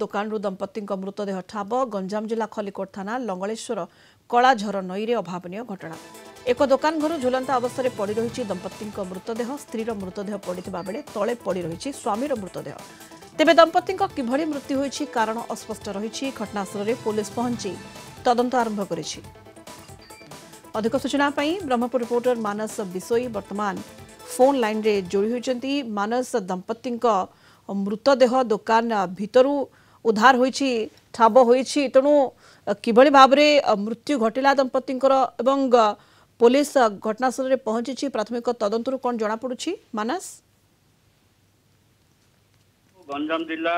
दुकान दंपति मृतदेह ठाब गंजाम जिला खलिकोट थाना लंगलेश्वर कलाझर नई रे अभावनीय घटना। एक दुकान घर झुलंता अवस्था में पड़ रही दंपति मृतदेह स्त्रीर मृतदेह पड़ा बेले तले पड़ रही स्वामीर मृतदेह। तेबे दंपति किभली मृत्यु होईछि कारण अस्पष्ट रही। घटनास्थल में पुलिस पहुंची तदंत आरंभ करिछि। अधिक सूचना ब्रह्मपुर रिपोर्टर मानस बिसोई वर्तमान फोन लाइन रे जोड़ी होइछंती। मानस दंपति मृतदेह दुकान भितरु उद्धार होईछि ठाब होईछि तेणु किभली भाव में मृत्यु घटिला दंपति एवं पुलिस घटनास्थल में पहुंची प्राथमिक तदंतरु कौन जना पड़ुछि। मानस गंजाम जिला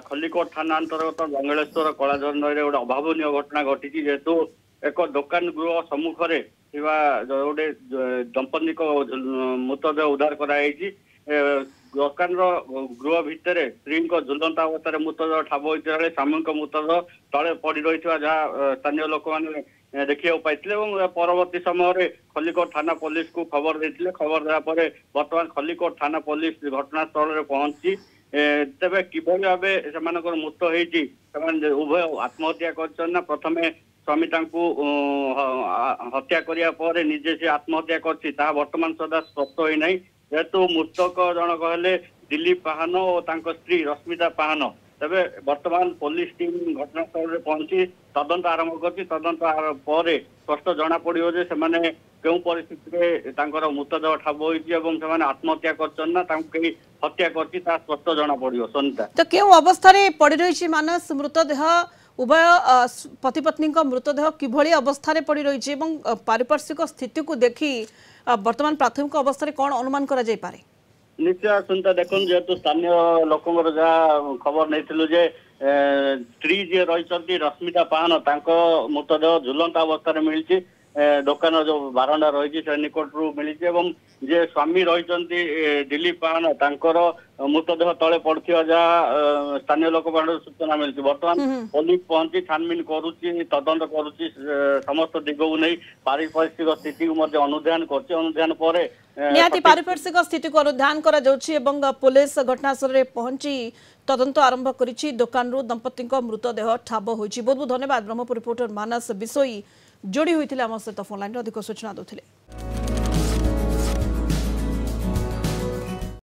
खलिकोट थाना अंतर्गत लंगलेश्वर कलाझर नई गोटे अभावनीय घटना घटी जेहेतु एक दुकान गृह सम्मुख गोटे दंपति मृतदेह उद्धार कराई। दुकान गृह भितर स्त्री झुलंता अवस्था मृतदेह ठाब होता स्वामी मृतदेह तले पड़ रही जहाँ स्थानीय लोक मैंने देखा पाई परवर्ती समय खलिकोट थाना पुलिस को खबर देते। खबर देवापर बर्तमान खलिकोट थाना पुलिस घटनास्थल में पहुंची तेरे किभली भाव से मृत होती उभय आत्महत्या कर प्रथम स्वामी हत्या करने निजे से आत्महत्या कर बर्तमान सदा स्पष्ट होना जेहेतु मृतक जन कहले दिलीप पाहन और स्त्री रश्मिता पाहन। तेरे बर्तमान पुलिस टीम घटनास्थल में पहुंची तदंत आरंभ कर तदंत पर स्पष्ट जना पड़ो जे से क्यों परिस्थिति मृतदेह ठाब होती आत्महत्या कर हत्या कर स्पष्ट जना पड़ो। सनिता तो क्यों अवस्था पड़ रही मानस मृतदेह उभय पति पत्नी मृतदेह किभली अवस्था पड़ रही पारिपार्श्विक स्थिति को देखी वर्तमान प्राथमिक अवस्था कौन अनुमान करा जाय पारे। निश्चय सुनता देखुन जेहेतु स्थानीय लोक जहाँ खबर नहीं जे स्त्री जी रही रश्मिता पाहन मृतदेह झुलंता अवस्था मिली दुकान जो बारंडा रही निकट रू मिली जे स्वामी रही दिलीप पाहन मृतदेह तले पड़ा जहाँ स्थानीय लोक सूचना मिली। बर्तमान पुलिस पहुंची छानबीन करुच्ची तदंत करुच्ची समस्त दिग को नहीं पारिपार्श्विक स्थिति को अनुधान अनुधान पर निहाती पारिपार्श्विक स्थिति को अनुधान करा जाउछि एवं पुलिस घटनास्थल में पहुंची तदंत आरंभ करिछि। दुकान दंपति मृतदेह ठाब होइछि। बहुत बहुत धन्यवाद ब्रह्मपुर रिपोर्टर मानस बिसोई जोड़ी होइथिले आम सहित फोन लाइन अधिक सूचना देथिले।